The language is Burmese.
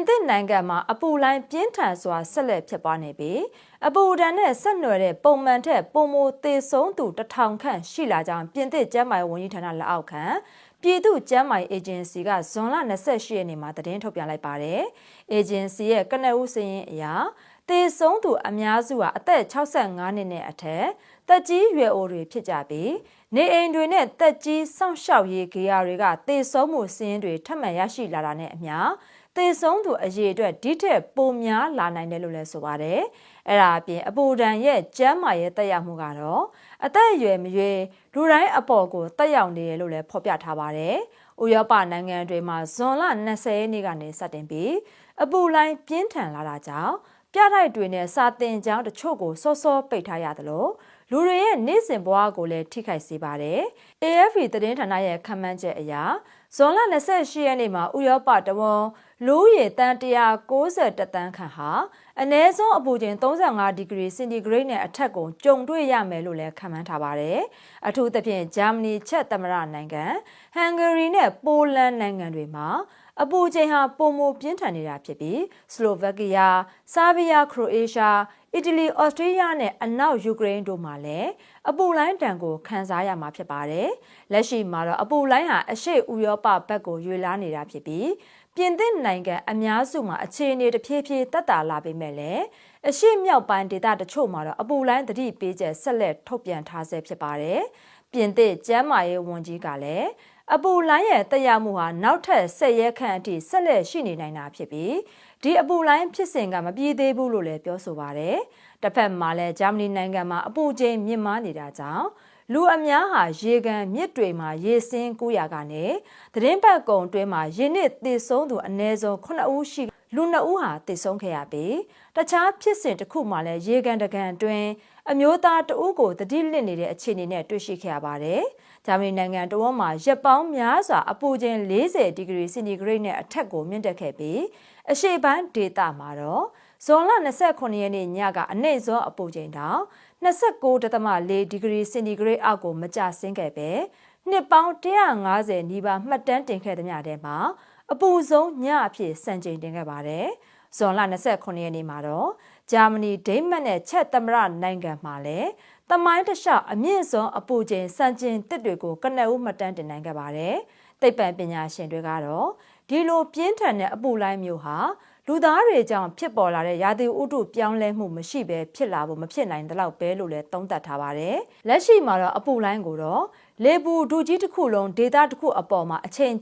သစ်နိုင်ငံမှာအပူလိုင်းပြင်းထန်စွာဆက်လက်ဖြစ်ပွားနေပြီးအပူဒဏ်နဲ့ဆက်နွယ်တဲ့ပုံမှန်ထက်ပိုမိုသေဆုံးသူ1000ခန့်ရှိလာကြောင်းပြင်သစ်ကျန်းမာရေးဝန်ကြီးဌာနလက်အောက်ခံပြည်သူ့ကျန်းမာရေးအေဂျင်စီကဇွန်လ28ရက်နေ့မှာသတင်းထုတ်ပြန်လိုက်ပါတယ်။အေဂျင်စီရဲ့ကနဦးစာရင်းအရသေဆုံးသူအများစုဟာအသက်65နှစ်နဲ့အထက်တက်ကြီးရွယ်အိုတွေဖြစ်ကြပြီးနေအိမ်တွေနဲ့တက်ကြီးစောင့်ရှောက်ရေးဂေဟာတွေကသေဆုံးမှုစာရင်းတွေထပ်မံရရှိလာတာနဲ့အမျှသေဆုံးသူအရေအတွက်ဒီထက်ပိုများလာနိုင်တယ်လို့လည်းဆိုပါတယ်။အဲ့ဒါအပြင်အပူဒဏ်ရဲ့ကျန်းမာရေးတက်ရောက်မှုကတော့အသက်အရွယ်မရွေးလူတိုင်းအပေါ်ကိုတက်ရောက်နေတယ်လို့လည်းဖော်ပြထားပါတယ်။ဥရောပနိုင်ငံတွေမှာဇွန်လ20ရက်နေ့ကနေစတင်ပြီးအပူလိုင်းပြင်းထန်လာတာကြောင့်ပြတိုက်တွေနဲ့စာသင်ကျောင်းတချို့ကိုစောစောပိတ်ထားရတယ်လို့လူတွေရဲ့နေ့စဉ်ဘဝကိုလည်းထိခိုက်စေပါတယ်။ AFP သတင်းဌာနရဲ့ခန့်မှန်းချက်အရဇွန်လ28ရက်နေ့မှာဥရောပတဝန်လူဦးရေတန်190တန်းခန့်ဟာအနည်းဆုံးအပူချိန်35ဒီဂရီစင်တီဂရိတ်နဲ့အထက်ကိုကြုံတွေ့ရမယ်လို့လည်းခန့်မှန်းထားပါတယ်။အထူးသဖြင့်ဂျာမနီချက်သမ္မတနိုင်ငံဟန်ဂေရီနဲ့ပိုလန်နိုင်ငံတွေမှာအပူချိန်ဟာပိုမိုပြင်းထန်နေတာဖြစ်ပြီးစလိုဗက်ကီးယား၊ဆားဘီးယား၊ခရိုအေးရှား၊အီတလီ၊အော်စတြေးလျနဲ့အနောက်ယူကရိန်းတို့မှာလည်းအပူလိုင်းတံကိုခန်းစားရမှာဖြစ်ပါတယ်။လက်ရှိမှာတော့အပူလိုင်းဟာအရှေ့ဥရောပဘက်ကိုရွေ့လန်းနေတာဖြစ်ပြီးပြင်သစ်နိုင်ငံအများစုမှာအခြေအနေတဖြည်းဖြည်းတက်တာလာပေမဲ့လည်းအရှေ့မြောက်ပိုင်းဒေသတချို့မှာတော့အပူလိုင်းသတိပေးချက်ဆက်လက်ထုတ်ပြန်ထားဆဲဖြစ်ပါတယ်။ပြင်သစ်ကျန်းမာရေးဝန်ကြီးကလည်းအပူလိုင်းရဲ့တက်ရောက်မှုဟာနောက်ထပ်10ရက်ခန့်အထိဆက်လက်ရှိနေနိုင်တာဖြစ်ပြီးဒီအပူလိုင်းဖြစ်စဉ်ကမပြေသေးဘူးလို့လည်းပြောဆိုပါတယ်။တစ်ဖက်မှာလည်းဂျာမနီနိုင်ငံမှာအပူချိန်မြင့်မားနေတာကြောင့်လူအများဟာရေကန်မြစ်တွေမှာရေစင်း900ကနေသတင်းပတ်ကုံတွင်းမှာရေနစ်သေဆုံးသူအနည်းဆုံး9ဦးရှိလူ2ဦးဟာသေဆုံးခဲ့ရပြီးတခြားဖြစ်စဉ်တစ်ခုမှလည်းရေကန်တကန်တွင်အမျိုးသားတဦးကိုတတိလစ်နေတဲ့အခြေအနေနဲ့တွေ့ရှိခဲ့ရပါတယ်။ဂျာမနီနိုင်ငံတဝန်းမှာရက်ပေါင်းများစွာအပူချိန်40ဒီဂရီစင်တီဂရိတ်နဲ့အထက်ကိုမြင့်တက်ခဲ့ပြီးအရှေ့ပိုင်းဒေသမှာတော့ဇွန်လ29ရက်နေ့ညကအနှိမ့်ဆုံးအပူချိန်တောင်29.4ဒီဂရီစင်တီဂရိတ်အောက်ကိုမကျဆင်းခဲ့ပဲနှစ်ပေါင်း150နီးပါးမှတ်တမ်းတင်ခဲ့တဲ့ညထဲမှာအပူဆုံးညအဖြစ်စံချိန်တင်ခဲ့ပါတယ်။ဇွန်လ29ရက်နေ့မှာတော့ဂျာမနီဒိန်းမတ်နဲ့ချက်သမ္မတနိုင်ငံမှာလည်းသမိုင်းတစ်လျှောက်အမြင့်ဆုံးအပူချိန်စံချိန်တစ်တွေကိုကနဦးမှတ်တမ်းတင်နိုင်ခဲ့ပါတယ်။သိပ္ပံပညာရှင်တွေကတော့ဒီလိုပြင်းထန်တဲ့အပူလိုင်းမျိုးဟာလူသားတွေကြောင့်ဖြစ်ပေါ်လာတဲ့ရာသီဥတုပြောင်းလဲမှုမရှိဘဲဖြစ်လာဖို့မဖြစ်နိုင်တဲ့လောက်ပဲလို့လည်းသုံးသပ်ထားပါတယ်။လက်ရှိမှာတော့အပူလိုင်းကိုတော့လေပူဒူကြီးတစ်ခုလုံးဒေသတစ်ခုအပေါ်မှာအချိန်